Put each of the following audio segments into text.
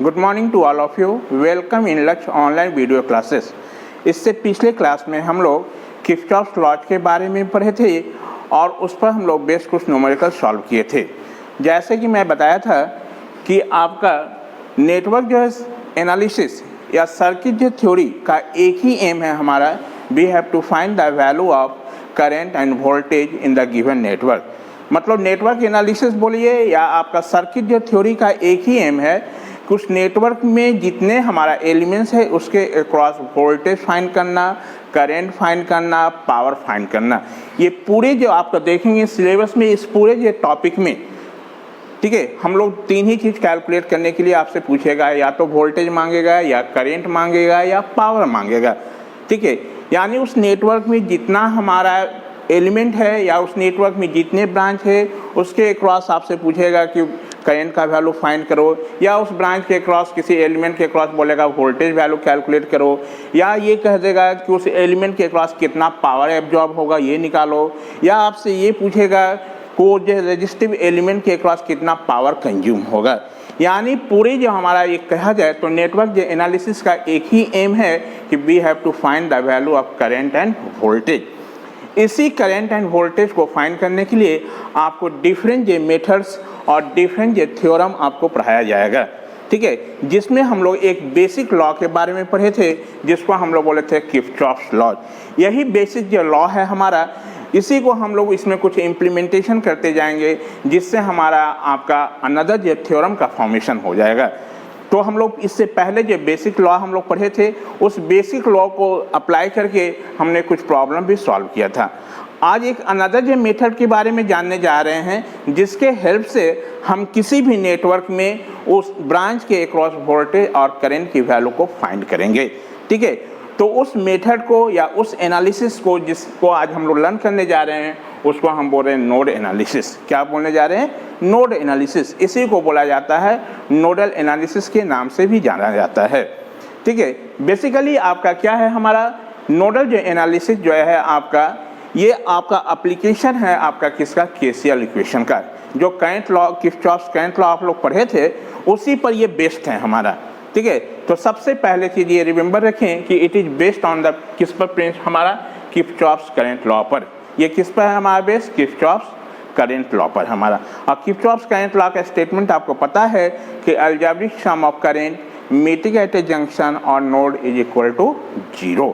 Good morning to all of you. Welcome in Lakshya online video classes. इससे पिछले class में हम लोग किरचॉफ लॉज के बारे में पढ़े थे और उस पर हम लोग बेस कुछ न्यूमेरिकल सॉल्व किए थे। जैसे कि मैं बताया था कि आपका नेटवर्क जो है एनालिसिस या सर्किट जो थ्योरी का एक ही एम है हमारा, we have to find the value of current and voltage in the given network. मतलब नेटवर्क एनालिसिस बोलिए या आपका सर्किट जो थ्योरी का एक ही एम है, कुछ नेटवर्क में जितने हमारा एलिमेंट्स है उसके अक्रॉस वोल्टेज फाइंड करना, करंट फाइंड करना, पावर फाइंड करना। ये पूरे जो आपका देखेंगे सिलेबस में, इस पूरे जो टॉपिक में, ठीक है, हम लोग तीन ही चीज़ कैलकुलेट करने के लिए आपसे पूछेगा, या तो वोल्टेज मांगेगा, या करंट मांगेगा, या पावर मांगेगा। ठीक है, यानी उस नेटवर्क में जितना हमारा एलिमेंट है या उस नेटवर्क में जितने ब्रांच है उसके अक्रॉस आपसे पूछेगा कि करंट का वैल्यू फाइंड करो, या उस ब्रांच के अक्रॉस किसी एलिमेंट के अक्रॉस बोलेगा वोल्टेज वैल्यू कैलकुलेट करो, या ये कह देगा कि उस एलिमेंट के अक्रॉस कितना पावर एब्जॉर्ब होगा ये निकालो, या आपसे ये पूछेगा को जो रेजिस्टिव एलिमेंट के अक्रॉस कितना पावर कंज्यूम होगा। यानी पूरे जो हमारा ये कहा जाए तो नेटवर्क जो एनालिसिस का एक ही एम है कि we have to find the value of current and voltage. इसी करंट एंड वोल्टेज को फाइंड करने के लिए आपको डिफरेंट जो मेथड्स और डिफरेंट जो थ्योरम आपको पढ़ाया जाएगा। ठीक है, जिसमें हम लोग एक बेसिक लॉ के बारे में पढ़े थे जिसको हम लोग बोले थे किरचॉफ लॉ। यही बेसिक जो लॉ है हमारा, इसी को हम लोग इसमें कुछ इम्प्लीमेंटेशन करते जाएंगे जिससे हमारा आपका अनदर जो थ्योरम का फॉर्मेशन हो जाएगा। तो हम लोग इससे पहले जो बेसिक लॉ हम लोग पढ़े थे उस बेसिक लॉ को अप्लाई करके हमने कुछ प्रॉब्लम भी सॉल्व किया था। आज एक अनदर जो मेथड के बारे में जानने जा रहे हैं जिसके हेल्प से हम किसी भी नेटवर्क में उस ब्रांच के अक्रॉस वोल्टेज और करंट की वैल्यू को फाइंड करेंगे। ठीक है, तो उस मेथड को या उस एनालिसिस को जिसको आज हम लोग लर्न करने जा रहे हैं उसको हम बोल रहे हैं नोड एनालिसिस। क्या बोलने जा रहे हैं? Node analysis. इसी को बोला जाता है नोडल एनालिसिस के नाम से भी जाना जाता है। ठीक है, बेसिकली आपका क्या है, हमारा नोडल जो एनालिसिस जो है आपका, ये आपका एप्लीकेशन है आपका किसका? केसीएल इक्वेशन का। जो current law, Kirchhoff current law आप लोग पढ़े थे उसी पर ये बेस्ड है हमारा। ठीक है, तो सबसे पहले चीज़ ये रिमेंबर रखें कि it is based on the किस पर प्रिंस हमारा? किरचॉफ करंट लॉ पर। ये किस पर है हमारा बेस? किरचॉफ करंट लॉ पर हमारा। और किरचॉफ करंट लॉ का स्टेटमेंट आपको पता है कि algebraic sum of current meeting at a junction और नोड इज इक्वल टू 0।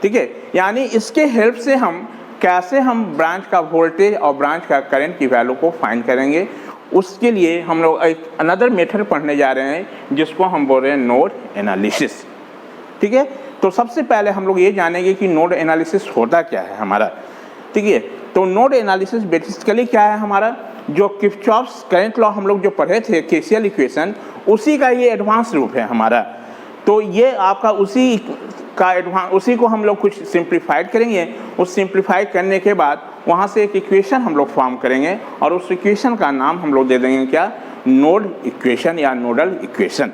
ठीक है, यानी इसके हेल्प से हम कैसे हम ब्रांच का वोल्टेज और ब्रांच का करंट की वैल्यू को फाइंड करेंगे, उसके लिए हम लोग एक अनदर मेथड पढ़ने जा रहे हैं जिसको हम बोल रहे हैं नोड एनालिसिस। ठीक है, तो सबसे पहले हम लोग ये जानेंगे कि नोड एनालिसिस होता क्या है हमारा। ठीक है, तो नोड एनालिसिस बेसिकली क्या है हमारा? जो किरचॉफ करंट लॉ हम लोग जो पढ़े थे केसीएल इक्वेशन, उसी का ये एडवांस रूप है हमारा। तो ये आपका उसी को हम लोग कुछ सिंप्लीफाइड करेंगे। उस सिंप्लीफाई करने के बाद वहाँ से एक इक्वेशन हम लोग फॉर्म करेंगे और उस इक्वेशन का नाम हम लोग दे देंगे क्या? नोड इक्वेशन या नोडल इक्वेशन।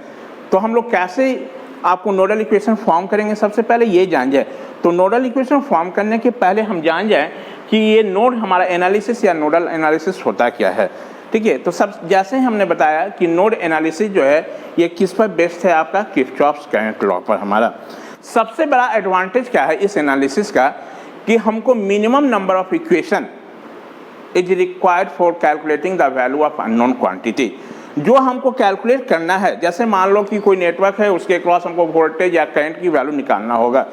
तो हम लोग कैसे आपको नोडल इक्वेशन फॉर्म करेंगे सबसे पहले ये जान जाए। तो नोडल इक्वेशन फॉर्म करने के पहले हम जान जाए कि ये नोड हमारा एनालिसिस या नोडल एनालिसिस होता क्या है। ठीक है, तो सब जैसे ही हमने बताया कि नोड एनालिसिस जो है ये किस पर बेस्ड है? आपका किरचॉफ करंट लॉ पर हमारा। सबसे बड़ा एडवांटेज क्या है इस एनालिसिस का कि हमको minimum number of equation is required for calculating the value of unknown quantity. जो हमको कैलकुलेट करना है, जैसे मान लो कि कोई नेटवर्क है उसके अक्रॉस हमको वोल्टेज या करंट की वैल्यू निकालना होगा,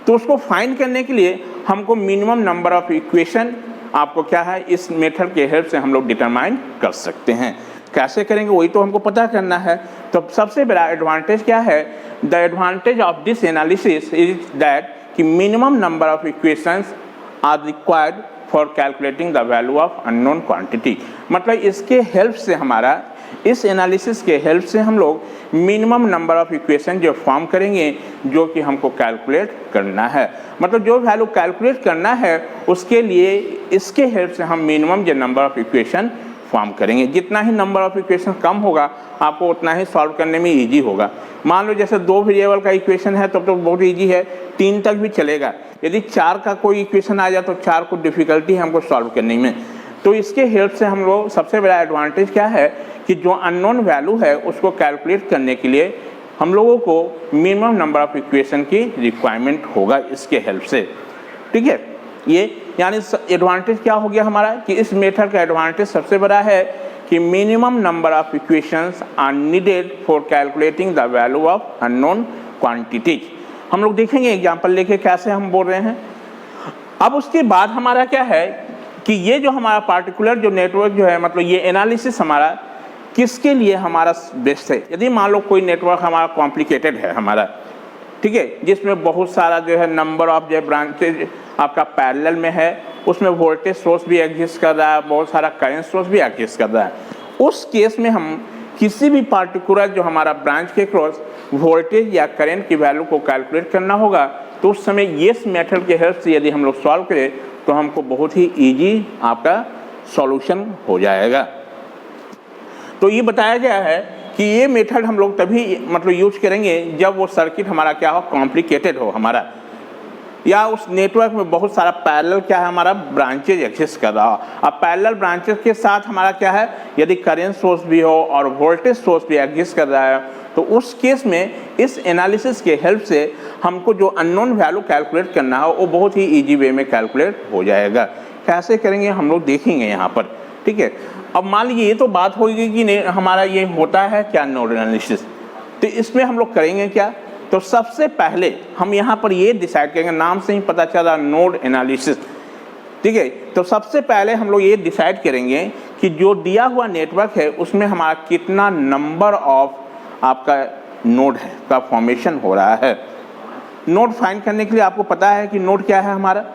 तो उसको फाइंड करने के लिए हमको मिनिमम नंबर ऑफ इक्वेशन आपको क्या है इस मेथड के हेल्प से हम लोग डिटरमाइन कर सकते हैं। कैसे करेंगे वही तो हमको पता करना है। तो सबसे बड़ा एडवांटेज क्या है? The advantage of this analysis is that कि minimum number of equations are required for calculating the value of unknown quantity. मतलब इसके हेल्प से हमारा, इस एनालिसिस के हेल्प से हम लोग मिनिमम नंबर ऑफ इक्वेशन जो फॉर्म करेंगे जो कि हमको कैलकुलेट करना है। मतलब जो वैल्यू कैलकुलेट करना है उसके लिए इसके हेल्प से हम मिनिमम जो नंबर ऑफ इक्वेशन फॉर्म करेंगे। जितना ही नंबर ऑफ इक्वेशन कम होगा आपको उतना ही सॉल्व करने में इजी होगा। मान लो जैसे 2 वेरिएबल का इक्वेशन है तब तो बहुत इजी है, 3 तक भी चलेगा। यदि 4 का कोई इक्वेशन आ जाए तो 4 को डिफिकल्टी हमको सॉल्व करने में। तो इसके हेल्प से हम लोग सबसे बड़ा एडवांटेज क्या है कि जो अननोन वैल्यू है उसको कैलकुलेट करने के लिए हम लोगों को मिनिमम नंबर ऑफ इक्वेशन की रिक्वायरमेंट होगा इसके हेल्प से। ठीक है, ये यानी एडवांटेज क्या हो गया हमारा कि इस मेथड का एडवांटेज सबसे बड़ा है कि minimum number of equations are needed for calculating the value of unknown quantities. हम लोग देखेंगे एग्जांपल लेके कैसे हम बोल रहे हैं। अब उसके बाद हमारा क्या है कि ये जो हमारा पार्टिकुलर जो नेटवर्क जो है, मतलब ये एनालिसिस हमारा किसके लिए हमारा बेस्ट है। यदि मान लो कोई नेटवर्क हमारा कॉम्प्लिकेटेड है हमारा, ठीक है, जिसमें बहुत सारा जो है नंबर ऑफ जो ब्रांचेज आपका पैरेलल में है, उसमें वोल्टेज सोर्स भी एग्जिस्ट कर रहा है, बहुत सारा करंट सोर्स भी एग्जिस्ट कर रहा है, उस केस में हम किसी भी पार्टिकुलर जो हमारा ब्रांच के क्रॉस वोल्टेज या करंट की वैल्यू को कैलकुलेट करना होगा, तो उस समय ये मेथड के हेल्प से यदि हम लोग सॉल्व करें तो हमको बहुत ही ईजी आपका सॉल्यूशन हो जाएगा। तो ये बताया गया है कि ये मेथड हम लोग तभी मतलब यूज करेंगे जब वो सर्किट हमारा क्या हो, कॉम्प्लिकेटेड हो हमारा, या उस नेटवर्क में बहुत सारा पैरेलल क्या है हमारा ब्रांचेज एक्सिस्ट कर रहा हो। अब पैरेलल ब्रांचेज के साथ हमारा क्या है, यदि करंट सोर्स भी हो और वोल्टेज सोर्स भी एग्जिस्ट कर रहा है, तो उस केस में इस एनालिसिस के हेल्प से हमको जो अननोन वैल्यू कैलकुलेट करना हो वो बहुत ही इजी वे में कैलकुलेट हो जाएगा। कैसे करेंगे हम लोग देखेंगे यहाँ पर। ठीक है, अब मान लीजिए ये तो बात होगी कि हमारा ये होता है क्या नोड एनालिसिस, तो इसमें हम लोग करेंगे क्या। तो सबसे पहले हम यहाँ पर ये डिसाइड करेंगे, नाम से ही पता चला नोड एनालिसिस। ठीक है, तो सबसे पहले हम लोग ये डिसाइड करेंगे कि जो दिया हुआ नेटवर्क है उसमें हमारा कितना नंबर ऑफ आपका नोड है का फॉर्मेशन हो रहा है। नोड फाइंड करने के लिए आपको पता है कि नोड क्या है हमारा।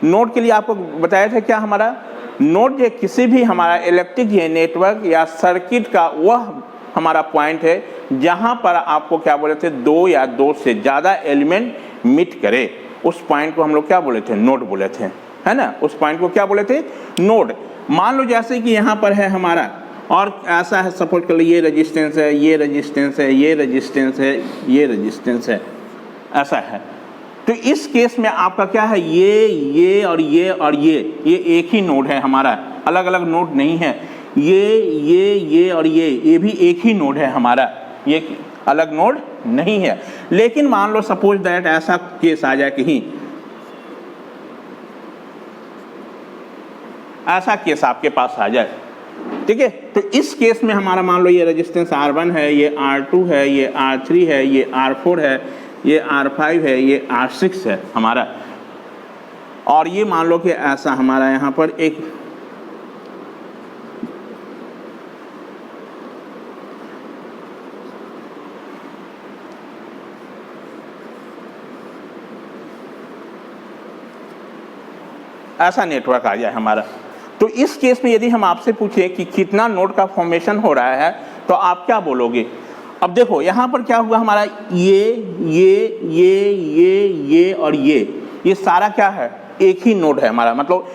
नोड के लिए आपको बताया था क्या हमारा नोड जो किसी भी हमारा इलेक्ट्रिक नेटवर्क या सर्किट का वह हमारा पॉइंट है जहां पर आपको क्या बोले थे, दो या दो से ज़्यादा एलिमेंट मीट करे, उस पॉइंट को हम लोग क्या बोले थे, नोड बोले थे, है ना। उस पॉइंट को क्या बोले थे, नोड। मान लो जैसे कि यहाँ पर है हमारा और ऐसा है, सपोर्ट कर लो ये रेजिस्टेंस है, ये रेजिस्टेंस है, ये रेजिस्टेंस है, ये रेजिस्टेंस है, ऐसा है। तो इस केस में आपका क्या है, ये और ये और ये एक ही नोड है हमारा, अलग अलग नोड नहीं है। ये और ये भी एक ही नोड है हमारा, ये अलग नोड नहीं है। लेकिन मान लो सपोज दैट ऐसा केस आ जाए, कहीं ऐसा केस आपके पास आ जाए, ठीक है। तो इस केस में हमारा मान लो ये रेजिस्टेंस R1 है, ये R2 है, ये R3 है, ये R4 है, ये R5 है, ये R6 है हमारा। और ये मान लो कि ऐसा हमारा यहाँ पर एक ऐसा नेटवर्क आ जाए हमारा। तो इस केस में यदि हम आपसे पूछे कि कितना नोड का फॉर्मेशन हो रहा है, तो आप क्या बोलोगे। अब देखो यहाँ पर क्या हुआ हमारा, ये और ये सारा क्या है, एक ही नोड है हमारा। मतलब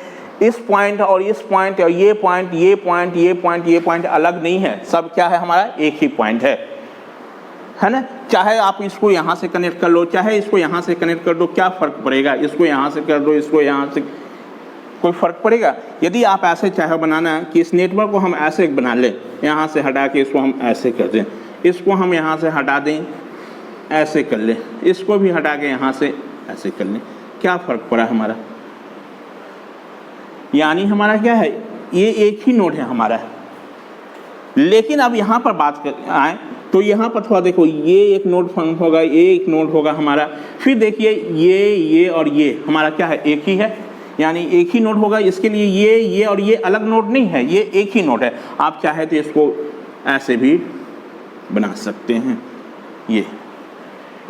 इस पॉइंट और इस पॉइंट और ये पॉइंट, ये पॉइंट, ये पॉइंट, ये पॉइंट अलग नहीं है, सब क्या है हमारा, एक ही पॉइंट है ना। चाहे आप इसको यहाँ से कनेक्ट कर लो, चाहे इसको यहाँ से कनेक्ट कर दो, क्या फ़र्क पड़ेगा। इसको यहाँ से कर दो, इसको यहाँ से, कोई फ़र्क पड़ेगा। यदि आप ऐसे चाहे बनाना कि इस नेटवर्क को हम ऐसे बना लें, यहाँ से हटा के इसको हम ऐसे कर दें, इसको हम यहाँ से हटा दें, ऐसे कर लें, इसको भी हटा के यहाँ से ऐसे कर लें, क्या फ़र्क पड़ा हमारा। यानी हमारा क्या है, ये एक ही नोड है हमारा। लेकिन अब यहाँ पर बात कर आए तो यहाँ पर थोड़ा देखो, ये एक नोड फॉर्म होगा, ये एक नोड होगा हमारा। फिर देखिए ये और ये हमारा क्या है, एक ही है, यानी एक ही नोड होगा। इसके लिए ये और ये अलग नोड नहीं है, ये एक ही नोड है। आप चाहे तो इसको ऐसे भी बना सकते हैं, ये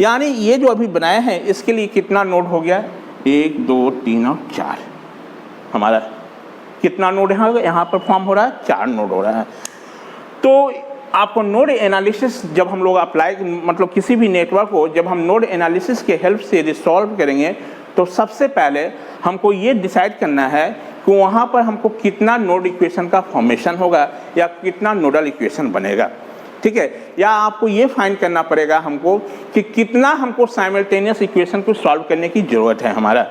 यानी ये जो अभी बनाया है इसके लिए कितना नोड हो गया, 1 2 3 और 4 हमारा कितना नोड यहाँ पर फॉर्म हो रहा है, 4 नोड हो रहा है। तो आपको नोड एनालिसिस जब हम लोग अप्लाई, मतलब किसी भी नेटवर्क को जब हम नोड एनालिसिस के हेल्प से यदि सॉल्व करेंगे, तो सबसे पहले हमको ये डिसाइड करना है कि वहाँ पर हमको कितना नोड इक्वेशन का फॉर्मेशन होगा या कितना नोडल इक्वेशन बनेगा, ठीक है। या आपको ये फाइंड करना पड़ेगा हमको कि कितना हमको साइमल्टेनियस इक्वेशन को सॉल्व करने की ज़रूरत है हमारा।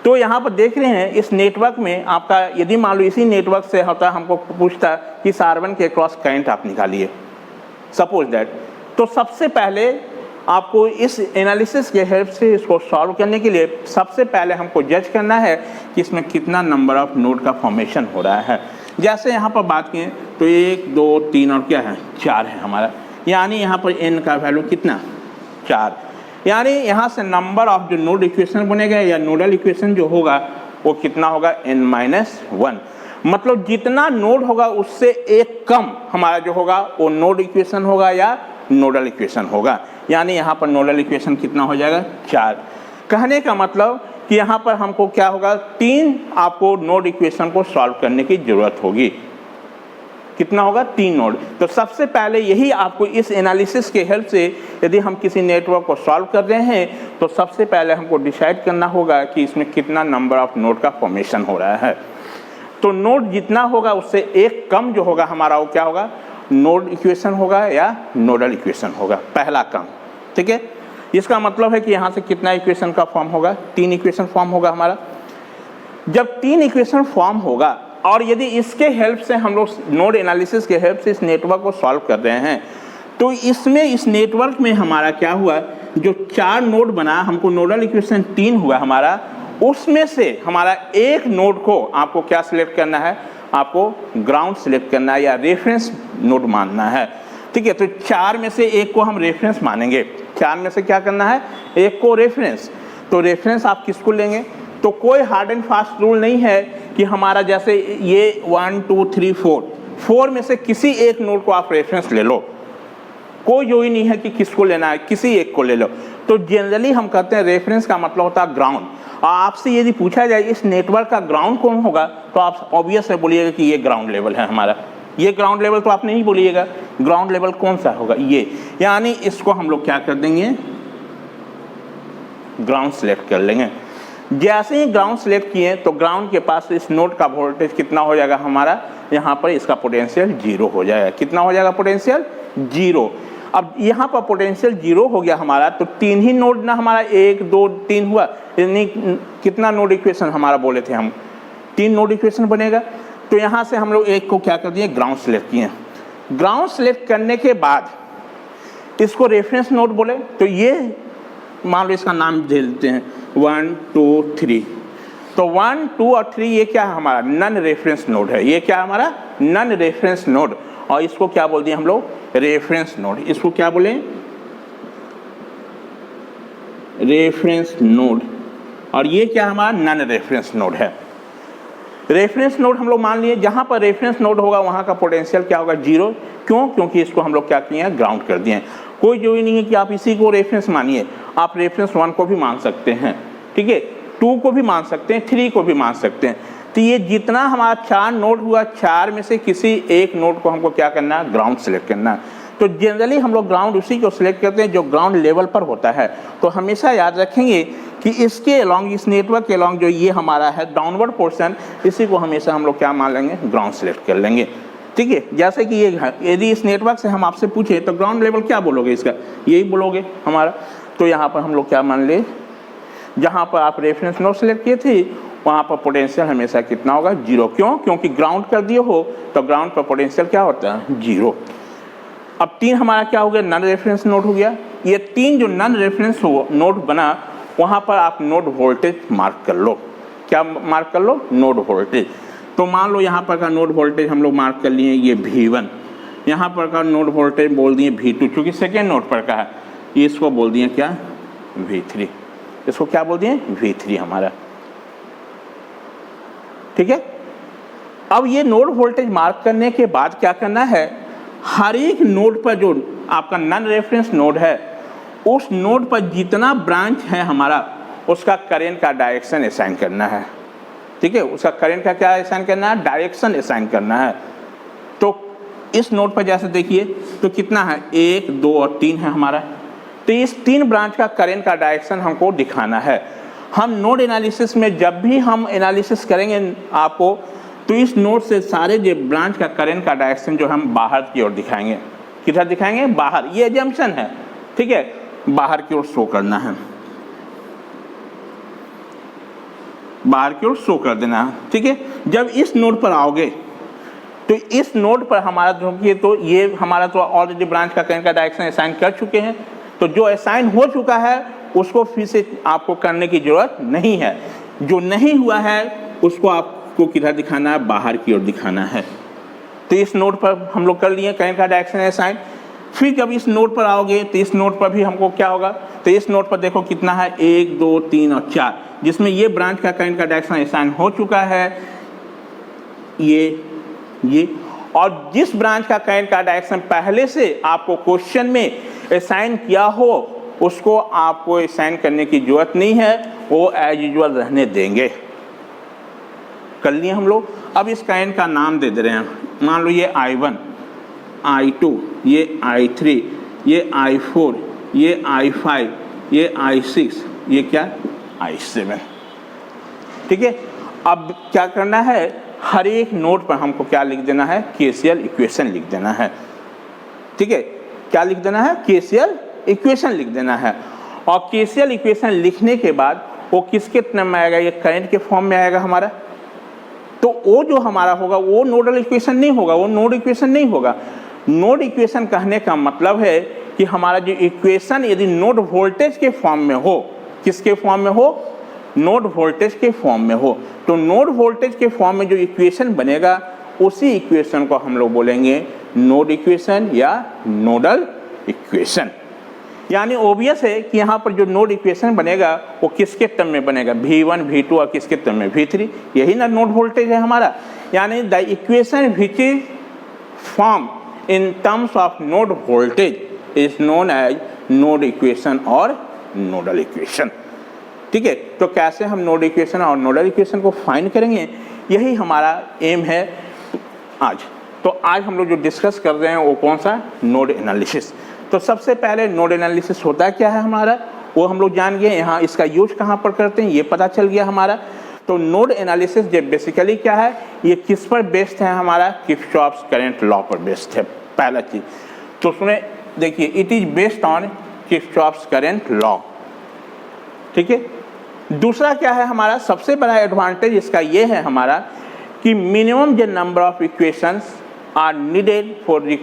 तो यहाँ पर देख रहे हैं इस नेटवर्क में आपका, यदि मान लो इसी नेटवर्क से होता, हमको पूछता कि इस R1 के क्रॉस करंट आप निकालिए, सपोज दैट, तो सबसे पहले आपको इस एनालिसिस के हेल्प से इसको सॉल्व करने के लिए सबसे पहले हमको जज करना है कि इसमें कितना नंबर ऑफ नोड का फॉर्मेशन हो रहा है। जैसे यहाँ पर बात करें तो 1 2 3 और क्या है 4 है हमारा, यानी यहाँ पर n का वैल्यू कितना 4, यानी यहाँ से नंबर ऑफ जो नोड इक्वेशन बनेगा या नोडल इक्वेशन जो होगा वो कितना होगा n-1। मतलब जितना नोड होगा उससे एक कम हमारा जो होगा वो नोड इक्वेशन होगा या नोडल इक्वेशन होगा, यानी यहाँ पर नोडल इक्वेशन कितना हो जाएगा 4। कहने का मतलब कि यहाँ पर हमको क्या होगा 3 आपको नोड इक्वेशन को सॉल्व करने की जरूरत होगी। कितना होगा 3 नोड। तो सबसे पहले यही आपको इस एनालिसिस के हेल्प से यदि हम किसी नेटवर्क को सॉल्व कर रहे हैं तो सबसे पहले हमको डिसाइड करना होगा कि इसमें कितना नंबर ऑफ नोड का फॉर्मेशन हो रहा है। तो नोड जितना होगा उससे एक कम जो होगा हमारा वो क्या होगा नोड इक्वेशन होगा या नोडल इक्वेशन होगा, पहला कम। ठीक है, इसका मतलब है कि यहाँ से कितना इक्वेशन का फॉर्म होगा 3 इक्वेशन फॉर्म होगा हमारा। जब 3 इक्वेशन फॉर्म होगा और यदि इसके हेल्प से हम लोग नोड एनालिसिस के हेल्प से इस नेटवर्क को सॉल्व कर रहे हैं तो इसमें इस नेटवर्क में हमारा क्या हुआ, जो 4 नोड बना हमको नोडल इक्वेशन 3 हुआ हमारा, उसमें से हमारा एक नोड को आपको क्या सिलेक्ट करना है, आपको ग्राउंड सिलेक्ट करना है या रेफरेंस नोड मानना है। ठीक है, तो 4 में से एक को हम रेफरेंस मानेंगे, 4 में से क्या करना है एक को रेफरेंस। तो रेफरेंस आप किसको लेंगे, तो कोई हार्ड एंड फास्ट रूल नहीं है कि हमारा जैसे ये 1 2 3 4 में से किसी एक नोड को आप रेफरेंस ले लो, कोई जो ही नहीं है कि किसको लेना है, किसी एक को ले लो। तो जनरली हम कहते हैं रेफरेंस का मतलब होता है ग्राउंड। और आपसे यदि पूछा जाए इस नेटवर्क का ग्राउंड कौन होगा तो आप ऑब्वियस है बोलिएगा कि ये ग्राउंड लेवल है हमारा, ये ग्राउंड लेवल तो आप नहीं बोलिएगा, ग्राउंड लेवल कौन सा होगा ये, यानी इसको हम लोग क्या कर देंगे ग्राउंड सेलेक्ट कर लेंगे। जैसे ही ग्राउंड सेलेक्ट किए तो ग्राउंड के पास इस नोड का वोल्टेज कितना हो जाएगा हमारा, यहाँ पर इसका पोटेंशियल 0 हो जाएगा। कितना हो जाएगा पोटेंशियल 0। अब यहाँ पर पोटेंशियल 0 हो गया हमारा, तो 3 ही नोड ना हमारा 1 2 3 हुआ, यानी कितना नोड इक्वेशन हमारा बोले थे हम 3 नोड इक्वेशन बनेगा। तो यहाँ से हम लोग एक को क्या कर दिए ग्राउंड सेलेक्ट किए। ग्राउंड सेलेक्ट करने के बाद इसको रेफरेंस नोड बोले, तो ये मान लो इसका नाम दे देते हैं 1 2 3। तो 1 2 और 3 ये क्या है हमारा नन रेफरेंस नोड है, ये क्या है हमारा नन रेफरेंस नोड, और इसको क्या बोल दिए हम लोग रेफरेंस नोड। इसको क्या बोले रेफरेंस नोड, और ये क्या हमारा नन रेफरेंस नोड है। रेफरेंस नोड हम लोग मान लिए, जहां पर रेफरेंस नोड होगा वहां का पोटेंशियल क्या होगा 0। क्यों, क्योंकि इसको हम लोग क्या किए हैं ग्राउंड कर दिए हैं। कोई जरूरी नहीं है कि आप इसी को रेफरेंस मानिए, आप रेफरेंस 1 को भी मान सकते हैं, ठीक है, 2 को भी मान सकते हैं, 3 को भी मान सकते हैं। तो ये जितना हमारा 4 नोड हुआ, 4 में से किसी एक नोड को हमको क्या करना है ग्राउंड सेलेक्ट करना है। तो जनरली हम लोग ग्राउंड उसी को सिलेक्ट करते हैं जो ग्राउंड लेवल पर होता है। तो हमेशा याद रखेंगे कि इसके अलॉन्ग, इस नेटवर्क के अलॉन्ग जो ये हमारा है डाउनवर्ड पोर्शन, इसी को हमेशा हम लोग क्या मान लेंगे ग्राउंड सेलेक्ट कर लेंगे। ठीक है, जैसे कि ये है, यदि इस नेटवर्क से हम आपसे पूछे तो ग्राउंड लेवल क्या बोलोगे इसका, यही बोलोगे हमारा। तो यहाँ पर हम लोग क्या मान ले, जहाँ पर आप रेफरेंस नोड सेलेक्ट किए थे वहाँ पर पोटेंशियल हमेशा कितना होगा 0। क्यों, क्योंकि ग्राउंड कर दिए हो तो ग्राउंड पर पोटेंशियल क्या होता है 0। अब 3 हमारा क्या हो गया नन रेफरेंस नोड हो गया। ये 3 जो नन रेफरेंस नोड बना वहाँ पर आप नोड वोल्टेज मार्क कर लो। क्या मार्क कर लो नोड वोल्टेज। तो मान लो यहाँ पर का नोड वोल्टेज हम लोग मार्क कर लिए ये V1, यहाँ पर का नोड वोल्टेज बोल दिए V2 क्योंकि सेकेंड नोड पर का है, इसको बोल दिए क्या V3, इसको क्या बोल दिए V3 हमारा। ठीक है, अब ये नोड वोल्टेज मार्क करने के बाद क्या करना है, हर एक नोड पर जो आपका नन रेफरेंस नोड है उस नोड पर जितना ब्रांच है हमारा उसका करंट का डायरेक्शन असाइन करना है। ठीक है, उसका करंट का क्या असाइन करना है डायरेक्शन असाइन करना है। तो इस नोड पर जैसे देखिए तो कितना है 1 2 और 3 है हमारा। तो इस 3 ब्रांच का करंट का डायरेक्शन हमको दिखाना है। हम नोड एनालिसिस में जब भी हम एनालिसिस करेंगे आपको, तो इस नोड से सारे जो ब्रांच का करंट का डायरेक्शन जो हम बाहर की ओर दिखाएंगे। किधर दिखाएंगे बाहर, ये एजम्पशन है। ठीक है, बाहर की ओर शो करना है। बाहर की ओर शो कर देना। ठीक है, जब इस नोड पर आओगे तो इस नोड पर हमारा जो कि तो ये हमारा तो ऑलरेडी ब्रांच का करंट का डायरेक्शन असाइन कर चुके हैं, तो जो असाइन हो चुका है उसको फिर से आपको करने की जरूरत नहीं है। जो नहीं हुआ है उसको आपको किधर दिखाना है, बाहर की ओर दिखाना है। तो इस नोड पर हम लोग कर लिए करंट का डायरेक्शन असाइन। फिर जब इस नोड पर आओगे तो इस नोड पर भी हमको क्या होगा, तो इस नोड पर देखो कितना है 1 2 3 और 4, जिसमें ये ब्रांच का करंट का डायरेक्शन असाइन हो चुका है, ये और जिस ब्रांच का करंट का डायरेक्शन पहले से आपको क्वेश्चन में असाइन किया हो उसको आपको असाइन करने की जरूरत नहीं है, वो एज यूजुअल रहने देंगे। कर लिए हम लोग। अब इस करंट का नाम दे दे रहे हैं, मान लो ये I1, I2, ये I3, ये I4, ये I5, ये I6, ये क्या I7। ठीक है, अब क्या करना है, हर एक नोड पर हमको क्या लिख देना है, KCL इक्वेशन लिख देना है। ठीक है, क्या लिख देना है, KCL इक्वेशन लिख देना है। और KCL इक्वेशन लिखने के बाद वो किसके टर्म में आएगा, ये करंट के फॉर्म में आएगा हमारा। तो वो जो हमारा होगा वो नोडल इक्वेशन नहीं होगा, वो नोड इक्वेशन नहीं होगा। नोड इक्वेशन कहने का मतलब है कि हमारा जो इक्वेशन यदि नोड वोल्टेज के फॉर्म में हो, किसके फॉर्म में हो, नोड वोल्टेज के फॉर्म में हो, तो नोड वोल्टेज के फॉर्म में जो इक्वेशन बनेगा उसी इक्वेशन को हम लोग बोलेंगे नोड इक्वेशन या नोडल इक्वेशन। यानी ओबियस है कि यहाँ पर जो नोड इक्वेशन बनेगा वो किसके टर्म में बनेगा, V1 V2 और किसके टर्म में, V3। यही ना नोड वोल्टेज है हमारा। यानी the equation which is form in terms of node voltage is known as node equation और नोडल इक्वेशन। ठीक है, तो कैसे हम नोड इक्वेशन और नोडल इक्वेशन को फाइंड करेंगे, यही हमारा एम है आज। तो आज हम लोग जो डिस्कस कर रहे हैं वो कौन सा, नोड एनालिसिस। तो सबसे पहले नोड एनालिसिस होता क्या है हमारा, वो हम लोग जान गए। यहाँ इसका यूज कहाँ पर करते हैं ये पता चल गया हमारा। तो नोड एनालिसिस जो बेसिकली क्या है, ये किस पर बेस्ड है, हमारा किरचॉफ्स करंट लॉ पर बेस्ड है, पहला चीज। तो सुने देखिए, it is based on Kirchhoff's current law. ठीक है, दूसरा क्या है हमारा, सबसे बड़ा एडवांटेज इसका ये है हमारा कि minimum the number of equations are needed for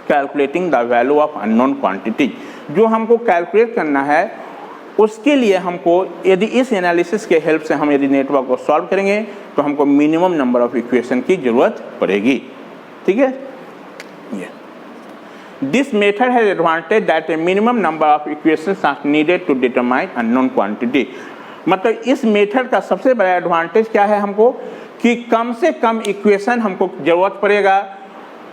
calculating the value of unknown quantity. जो हमको कैलकुलेट करना है उसके लिए हमको यदि इस एनालिसिस के हेल्प से हम यदि नेटवर्क को सॉल्व करेंगे तो हमको मिनिमम नंबर ऑफ इक्वेशन की जरूरत पड़ेगी। ठीक है, this method has advantage that a minimum number of equations are needed to determine unknown quantity. मतलब इस मेथड का सबसे बड़ा एडवांटेज क्या है हमको, कि कम से कम इक्वेशन हमको जरूरत पड़ेगा,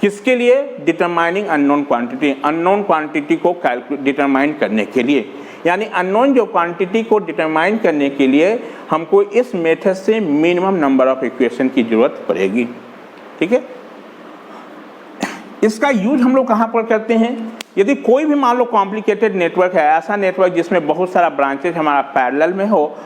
किसके लिए, determining unknown quantity, unknown quantity को डिटरमाइन करने के लिए। यानी अननोन जो क्वांटिटी को डिटरमाइन करने के लिए हमको इस मेथड से मिनिमम नंबर ऑफ इक्वेशन की जरूरत पड़ेगी। ठीक है, इसका यूज हम लोग कहाँ पर करते हैं, यदि कोई भी मान लो कॉम्प्लिकेटेड नेटवर्क है, ऐसा नेटवर्क जिसमें बहुत सारा ब्रांचेज हमारा पैरेलल में हो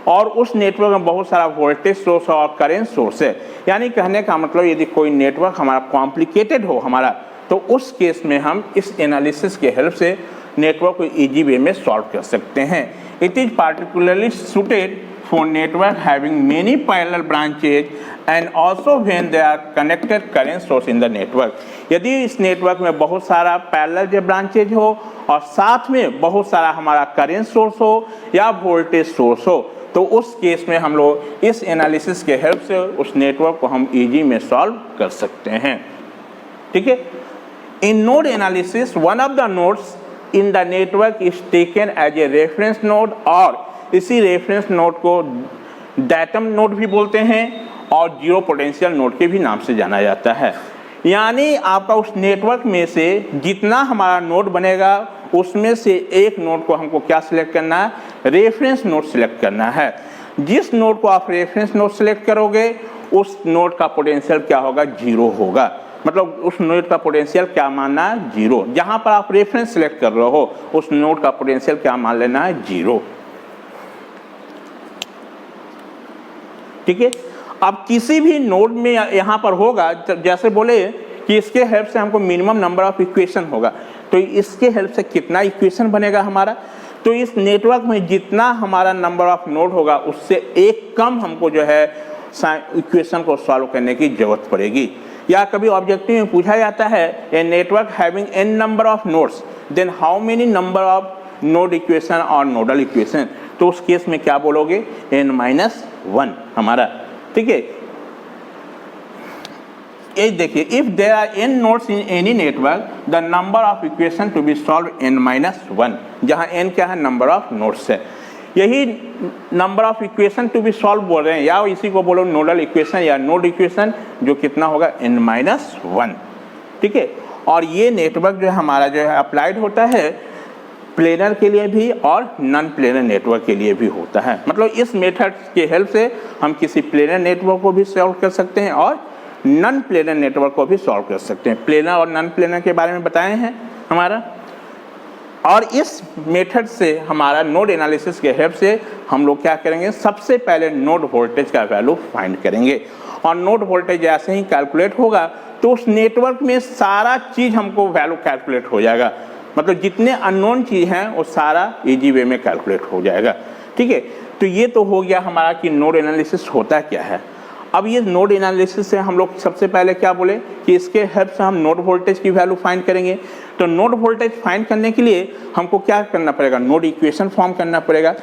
और उस नेटवर्क में बहुत सारा वोल्टेज सोर्स और करंट सोर्स है, यानी कहने का मतलब यदि कोई नेटवर्क हमारा कॉम्प्लिकेटेड हो हमारा, तो उस केस में हम इस एनालिसिस के हेल्प से नेटवर्क को इजी वे में सॉल्व कर सकते हैं। It is particularly suited for network having many parallel branches and also when they are connected current source in the network. यदि इस नेटवर्क में बहुत सारा पैरेलल जो ब्रांचेज हो और साथ में बहुत सारा हमारा करंट सोर्स हो या वोल्टेज सोर्स हो, तो उस केस में हम लोग इस एनालिसिस के हेल्प से उस नेटवर्क को हम इजी में सॉल्व कर सकते हैं। ठीक है, in node analysis one of the nodes in the network is taken as a reference node, और इसी रेफरेंस नोड को डेटम नोड भी बोलते हैं और जीरो पोटेंशियल नोड के भी नाम से जाना जाता है। यानी आपका उस नेटवर्क में से जितना हमारा नोड बनेगा उसमें से एक नोड को हमको क्या सिलेक्ट करना है, रेफरेंस नोड सिलेक्ट करना है। जिस नोड को आप रेफरेंस नोड सिलेक्ट करोगे उस नोड का पोटेंशियल क्या होगा, जीरो होगा। मतलब उस नोड का पोटेंशियल क्या मानना है, जीरो। जहां पर आप रेफरेंस सिलेक्ट कर रहे हो उस नोड का पोटेंशियल क्या मान लेना है, जीरो। ठीक है, अब किसी भी नोड में यहाँ पर होगा, जैसे बोले कि इसके हेल्प से हमको मिनिमम नंबर ऑफ इक्वेशन होगा, तो इसके हेल्प से कितना इक्वेशन बनेगा हमारा, तो इस नेटवर्क में जितना हमारा नंबर ऑफ नोड होगा उससे एक कम हमको जो है इक्वेशन को सॉल्व करने की जरूरत पड़ेगी। या कभी ऑब्जेक्टिव में पूछा जाता है a network having n number of nodes then how many number of node equation और नोडल इक्वेशन, तो उस केस में क्या बोलोगे, n-1 हमारा। ठीक है, ये देखिए, if there are n nodes in any network the number of equation to be solve n-1, जहां n क्या है, नंबर ऑफ नोड्स है। यही number of equation to be solve बोल रहे हैं, या इसी को बोलो नोडल इक्वेशन या नोड इक्वेशन, जो कितना होगा, n-1। ठीक है, और ये नेटवर्क जो है हमारा जो है अप्लाइड होता है प्लेनर के लिए भी और नॉन प्लेनर नेटवर्क के लिए भी होता है। मतलब इस मेथड के हेल्प से हम किसी प्लेनर नेटवर्क को भी सॉल्व कर सकते हैं और नॉन प्लेनर नेटवर्क को भी सॉल्व कर सकते हैं। प्लेनर और नॉन प्लेनर के बारे में बताए हैं हमारा। और इस मेथड से हमारा नोड एनालिसिस के हेल्प से हम लोग क्या करेंगे, सबसे पहले नोड वोल्टेज का वैल्यू फाइंड करेंगे। और नोड वोल्टेज जैसे ही कैलकुलेट होगा तो उस नेटवर्क में सारा चीज़ हमको वैल्यू कैलकुलेट हो जाएगा। मतलब जितने अननोन चीज़ हैं वो सारा इजी वे में कैलकुलेट हो जाएगा। ठीक है, तो ये तो हो गया हमारा कि नोड एनालिसिस होता क्या है। अब ये नोड एनालिसिस से हम लोग सबसे पहले क्या बोले कि इसके हेल्प से हम नोड वोल्टेज की वैल्यू फाइंड करेंगे। तो नोड वोल्टेज फाइंड करने के लिए हमको क्या करना पड़ेगा, नोड इक्वेशन फॉर्म करना पड़ेगा।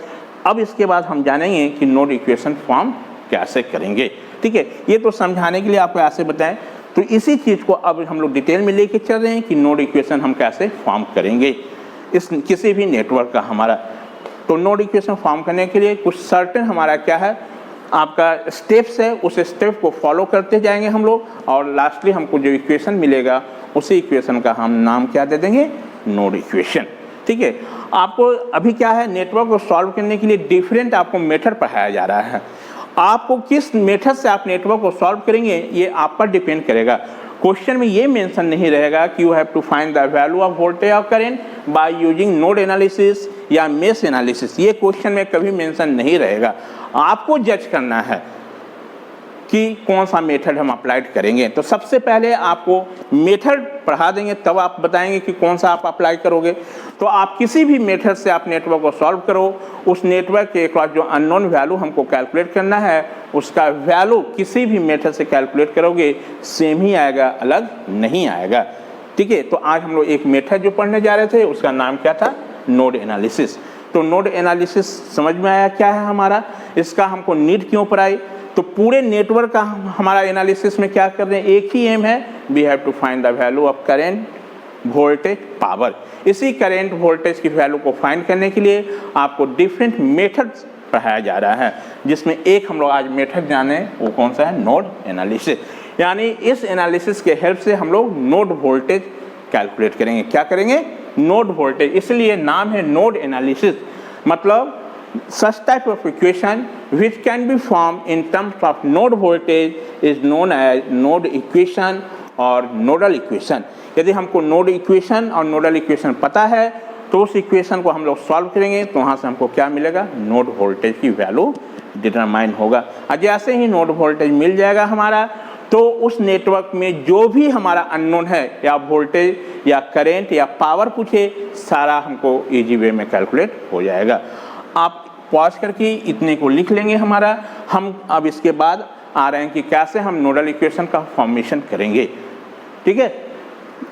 अब इसके बाद हम जानेंगे कि नोड इक्वेशन फॉर्म कैसे करेंगे। ठीक है, ये तो समझाने के लिए आपको ऐसे बताएं। तो इसी चीज़ को अब हम लोग डिटेल में लेके चल रहे हैं कि नोड इक्वेशन हम कैसे फॉर्म करेंगे इस किसी भी नेटवर्क का हमारा। तो नोड इक्वेशन फॉर्म करने के लिए कुछ सर्टेन हमारा क्या है, आपका स्टेप्स है, उस स्टेप को फॉलो करते जाएंगे हम लोग, और लास्टली हमको जो इक्वेशन मिलेगा उसी इक्वेशन का हम नाम क्या दे देंगे, नोड इक्वेशन। ठीक है, आपको अभी क्या है, नेटवर्क को सॉल्व करने के लिए डिफरेंट आपको मेथड पढ़ाया जा रहा है। आपको किस मेथड से आप नेटवर्क को सॉल्व करेंगे ये आप पर डिपेंड करेगा। क्वेश्चन में ये मेंशन नहीं रहेगा कि you have to find the value of voltage और current by using node analysis या मेश एनालिसिस, ये क्वेश्चन में कभी मेंशन नहीं रहेगा। आपको जज करना है कि कौन सा मेथड हम अप्लाइड करेंगे। तो सबसे पहले आपको मेथड पढ़ा देंगे, तब आप बताएंगे कि कौन सा आप अप्लाई करोगे। तो आप किसी भी मेथड से आप नेटवर्क को सॉल्व करो, उस नेटवर्क के अक्रॉस जो अननोन वैल्यू हमको कैलकुलेट करना है उसका वैल्यू किसी भी मेथड से कैलकुलेट करोगे सेम ही आएगा, अलग नहीं आएगा। ठीक है, तो आज हम लोग एक मेथड जो पढ़ने जा रहे थे उसका नाम क्या था, नोड एनालिसिस। तो नोड एनालिसिस समझ में आया क्या है हमारा, इसका हमको नीड क्यों पढ़ाई। तो पूरे नेटवर्क का हमारा एनालिसिस में क्या कर रहे हैं, एक ही एम है, we have to find the value of current, voltage, power. इसी करंट वोल्टेज की वैल्यू को फाइंड करने के लिए आपको डिफरेंट मेथड्स पढ़ाया जा रहा है, जिसमें एक हम लोग आज मेथड जाने वो कौन सा है, नोड एनालिसिस। यानी इस एनालिसिस के हेल्प से हम लोग नोड वोल्टेज कैलकुलेट करेंगे। क्या करेंगे, नोड वोल्टेज, इसलिए नाम है नोड एनालिसिस। मतलब such type of equation which can be formed in terms of node voltage is known as node equation और nodal equation। यदि हमको node equation और nodal equation पता है तो उस इक्वेशन को हम लोग सॉल्व करेंगे तो वहाँ से हमको क्या मिलेगा, नोड वोल्टेज की वैल्यू डिटरमाइन होगा। और जैसे ही नोड वोल्टेज मिल जाएगा हमारा, तो उस नेटवर्क में जो भी हमारा अननोन है, या वोल्टेज या करेंट या पावर पूछे, सारा हमको इजी वे में कैलकुलेट हो जाएगा। आप पॉज करके इतने को लिख लेंगे हमारा। हम अब इसके बाद आ रहे हैं कि कैसे हम नोडल इक्वेशन का फॉर्मेशन करेंगे। ठीक है,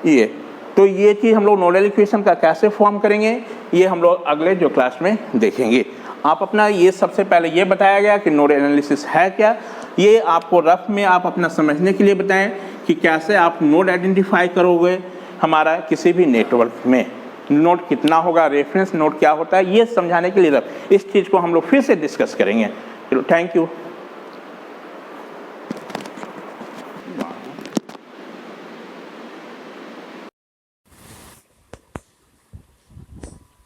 ये तो ये चीज़ हम लोग नोडल इक्वेशन का कैसे फॉर्म करेंगे ये हम लोग अगले जो क्लास में देखेंगे। आप अपना ये सबसे पहले ये बताया गया कि नोड एनालिसिस है क्या, ये आपको रफ में आप अपना समझने के लिए बताएं कि कैसे आप नोड आइडेंटिफाई करोगे हमारा किसी भी नेटवर्क में, नोड कितना होगा, रेफरेंस नोड क्या होता है, ये समझाने के लिए इस चीज़ को हम लोग फिर से डिस्कस करेंगे। चलो, थैंक यू।